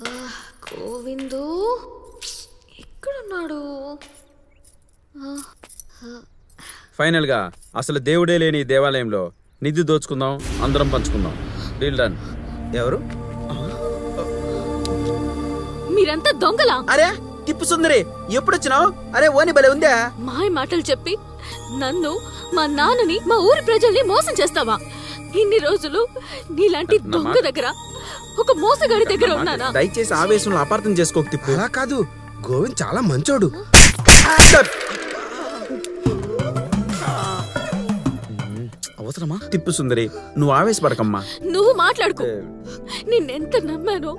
గోవిందు ఎక్కడున్నాడు? ఫైనల్గా అసలు దేవుడే లేని దేవాలయంలో నిధి దోచుకుందాం, అందరం పంచుకుందాం. Deal done. ఎవరు మీరంతా దొంగలా? అరే టిప్పు సుందరి, ఎప్పుడొచ్చినావు? అరే ఓని భలే ఉందా? మాయ మాటలు చెప్పి నన్ను, మా నాన్నని, మా ఊరి ప్రజల్ని మోసం చేస్తావా? ఇన్ని రోజులు నీలాంటి దొంగ దగ్గర, ఒక మోసగాడి దగ్గర ఉన్నానా? దయచేసి ఆవేశంలో అపార్థం చేసుకోక తిప్పు. అలా కాదు, గోవింద్ చాలా మంచోడు. అవసరమా? తిప్పు సుందరి, నువ్వు ఆవేశపడకమ్మా. నువ్వు మాట్లాడుకో. నిన్నెంత నమ్మానో.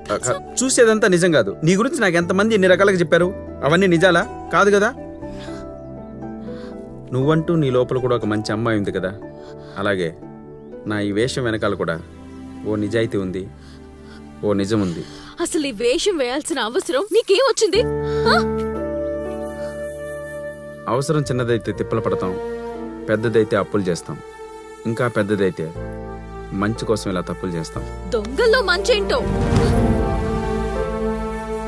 చూసేదంతా నిజం కాదు. నీ గురించి నాకు ఎంతమంది ఎన్ని రకాలుగా చెప్పారు. అవన్నీ నిజాలా? కాదు కదా. నువ్వంటూ నీ లోపల కూడా ఒక మంచి అమ్మాయి ఉంది కదా, అలాగే నా ఈ వేషం వెనకాల కూడా ఓ నిజాయితీ ఉంది, ఓ నిజం ఉంది. అసలు ఈ వేషం వేయాల్సిన అవసరం నీకేం వచ్చింది? అవసరం చిన్నదైతే తిప్పలు పడతాం, పెద్దదైతే అప్పులు చేస్తాం, ఇంకా పెద్దదైతే మంచి కోసం ఇలా తప్పులు చేస్తాం. దొంగల్లో మంచేంటో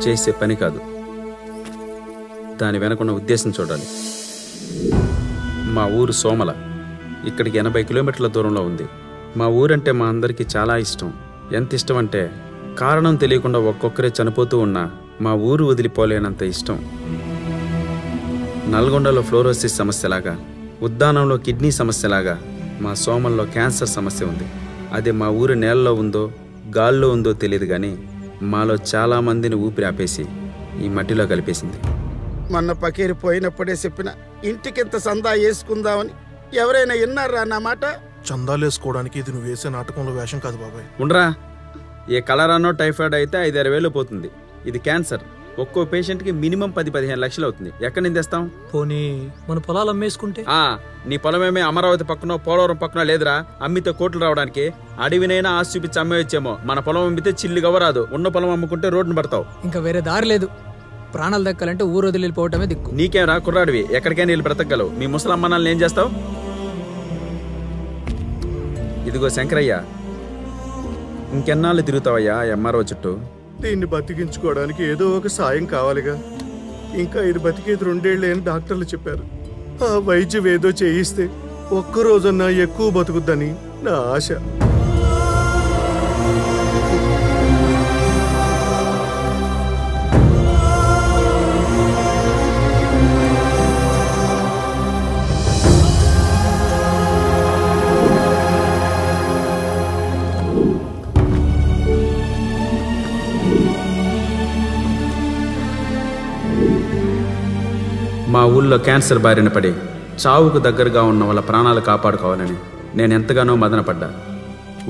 చేసే పని కాదు, దాని వెనకున్న ఉద్దేశం చూడాలి. మా ఊరు సోమల ఇక్కడికి 80 కిలోమీటర్ల దూరంలో ఉంది. మా ఊరంటే మా అందరికీ చాలా ఇష్టం. ఎంత ఇష్టం అంటే కారణం తెలియకుండా ఒక్కొక్కరే చనిపోతూ ఉన్నా మా ఊరు వదిలిపోలేనంత ఇష్టం. నల్గొండలో ఫ్లోరోసిస్ సమస్యలాగా, ఉద్దానంలో కిడ్నీ సమస్యలాగా మా సోమల్లో క్యాన్సర్ సమస్య ఉంది. అది మా ఊరి నేలలో ఉందో గాల్లో ఉందో తెలియదు కానీ మాలో చాలా మందిని ఊపిరి ఆపేసి ఈ మట్టిలో కలిపేసింది. మొన్న పకీరు పోయినప్పుడే చెప్పిన ఇంటికింత సందా వేసుకుందామని. ఎవరైనా విన్నారా నా మాట? చందాలు వేసుకోవడానికి ఇది నువ్వు వేసే నాటకంలో వేషం కాదు బాబాయ్. ఉండరా, ఏ కలరానో టైఫాయిడ్ అయితే 5-6 వేలు పోతుంది. ఇది క్యాన్సర్. ఒక్కో పేషెంట్కి మినిమం 10-15 లక్షలు అవుతుంది. ఎక్కడి నుంచి తెస్తాం? పోనీ మన పొలాలు అమ్మేసుకుంటే? నీ పొలమేమే అమరావతి పక్కన పోలవరం పక్కన లేదురా. అమ్మితే కోట్లు రావడానికి. అడవినైనా ఆశ చూపించి అమ్మేయచ్చేమో. మన పొలం అమ్మితే చిల్లు గవరాదు. ఉన్న పొలం అమ్ముకుంటే రోడ్డును పడతావు. ఇంకా వేరే దారి లేదు. ప్రాణాలు దక్కాలంటే ఊరు వదిలి వెళ్ళిపోవటమే దిక్కు. నీకేం రా కుర్రాడివి, ఎక్కడికైనా వెళ్ళి బ్రతకగలవు. మీ ముసలమ్మనాలను ఏం చేస్తావు? ఇదిగో శంకరయ్య, ఇంకెన్నాళ్ళు తిరుగుతావయ్యా ఎంఆర్ఓ చుట్టూ? దీన్ని బతికించుకోవడానికి ఏదో ఒక సాయం కావాలిగా. ఇంకా ఇది బతికేది 2 ఏళ్లే అని డాక్టర్లు చెప్పారు. ఆ వైద్యం ఏదో చేయిస్తే ఒక్కరోజన్నా ఎక్కువ బతుకుద్దని నా ఆశ. మా ఊళ్ళో క్యాన్సర్ బారిన పడి చావుకు దగ్గరగా ఉన్న వాళ్ళ ప్రాణాలు కాపాడుకోవాలని నేను ఎంతగానో మదనపడ్డా.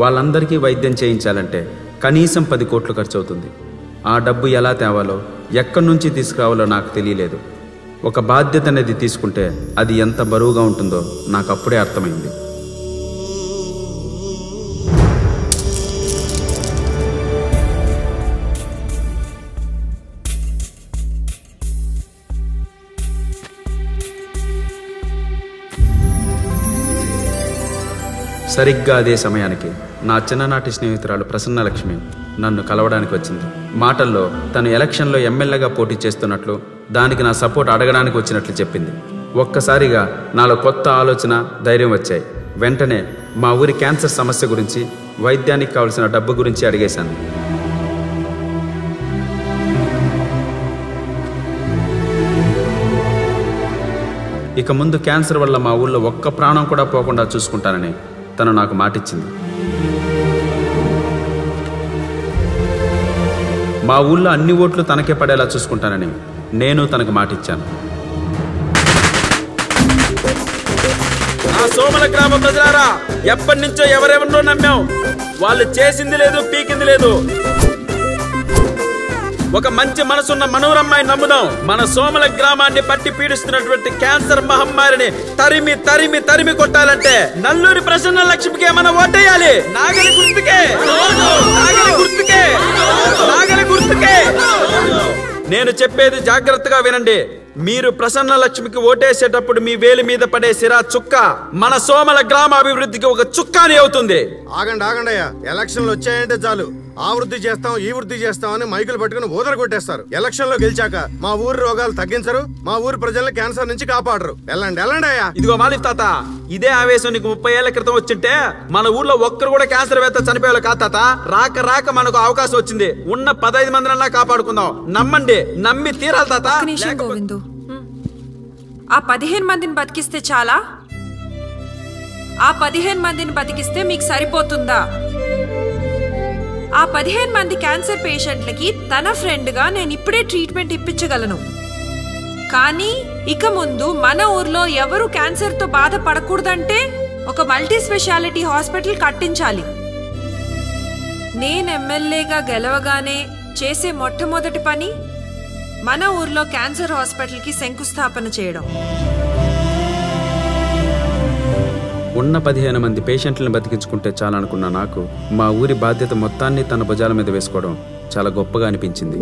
వాళ్ళందరికీ వైద్యం చేయించాలంటే కనీసం 10 కోట్లు ఖర్చు అవుతుంది. ఆ డబ్బు ఎలా తేవాలో, ఎక్కడి నుంచి తీసుకురావాలో నాకు తెలియలేదు. ఒక బాధ్యత అనేది తీసుకుంటే అది ఎంత బరువుగా ఉంటుందో నాకు అప్పుడే అర్థమైంది. సరిగ్గా అదే సమయానికి నా చిన్ననాటి స్నేహితురాలు ప్రసన్నలక్ష్మి నన్ను కలవడానికి వచ్చింది. మాటల్లో తను ఎలక్షన్లో ఎమ్మెల్యేగా పోటీ చేస్తున్నట్లు, దానికి నా సపోర్ట్ అడగడానికి వచ్చినట్లు చెప్పింది. ఒక్కసారిగా నాలో కొత్త ఆలోచన, ధైర్యం వచ్చాయి. వెంటనే మా ఊరి క్యాన్సర్ సమస్య గురించి, వైద్యానికి కావలసిన డబ్బు గురించి అడిగేశాను. ఇక ముందు క్యాన్సర్ వల్ల మా ఊళ్ళో ఒక్క ప్రాణం కూడా పోకుండా చూసుకుంటానని తను నాకు మాటిచ్చింది. మా ఊళ్ళో అన్ని ఓట్లు తనకే పడేలా చూసుకుంటానని నేను తనకు మాటిచ్చాను. ఆ సోమల గ్రామ ప్రజలారా, ఎప్పటి నుంచో ఎవరెవరినో నమ్మాం. వాళ్ళు చేసింది లేదు, పీకింది లేదు. ఒక మంచి మనసున్న మనోరమ్మాయిని నమ్ముదాం. మన సోమల గ్రామాన్ని పట్టి పీడిస్తున్నటువంటి క్యాన్సర్ మహమ్మారిని తరిమి తరిమి తరిమి కొట్టాలంటే నల్లూరి ప్రసన్న లక్ష్మికే మనం ఓటేయాలి. నాగలి గుర్తుకే, నాగలి గుర్తుకే, నాగలి గుర్తుకే. నేను చెప్పేది జాగ్రత్తగా వినండి. మీరు ప్రసన్న లక్ష్మికి ఓటేసేటప్పుడు మీ వేలి మీద పడే సిరా చుక్క మన సోమల గ్రామ అభివృద్ధికి ఒక చుక్కాని అవుతుంది. ఆగండి ఆగండి అయ్యా, ఎలక్షన్లు వచ్చాయంటే చాలు ఆ వృద్ధి చేస్తాం ఈ వృద్ధి చేస్తాం అని మైకులు పట్టుకుని ఊదర కొట్టేస్తారు. ఎలక్షన్ లో గెలిచాక మా ఊరి రోగాలు తగ్గించరు, మా ఊరి ప్రజల్ని క్యాన్సర్ నుంచి కాపాడరు. వెళ్ళండి అయ్యా. ఇదిగో మాలిఫ్ తాత, ఇదే ఆవేశం నీకు 30 ఏళ్ల క్రితం వచ్చింటే మన ఊర్లో ఒక్కరు కూడా క్యాన్సర్ వేత్త చనిపోయేవాళ్ళు కాదు తాత. రాక మనకు అవకాశం వచ్చింది. ఉన్న 15 మందినన్నా కాపాడుకుందాం. నమ్మండి, నమ్మి తీరాలి తాత. గోవిందు, ఆ 15 మందిని బతికిస్తే చాలా? ఆ 15 మందిని బతికిస్తే మీకు సరిపోతుందా? ఆ 15 మంది క్యాన్సర్ పేషెంట్లకి తన ఫ్రెండ్గా నేను ఇప్పుడే ట్రీట్మెంట్ ఇప్పించగలను. కానీ ఇక ముందు మన ఊర్లో ఎవరు క్యాన్సర్తో బాధపడకూడదంటే ఒక మల్టీ స్పెషాలిటీ హాస్పిటల్ కట్టించాలి. నేను ఎమ్మెల్యేగా గెలవగానే చేసే మొట్టమొదటి పని మన ఊర్లో క్యాన్సర్ హాస్పిటల్కి శంకుస్థాపన చేయడం. ఉన్న 15 మంది పేషెంట్లను బతికించుకుంటే చాలనుకున్న నాకు మా ఊరి బాధ్యత మొత్తాన్ని తన భుజాల మీద వేసుకోవడం చాలా గొప్పగా అనిపించింది.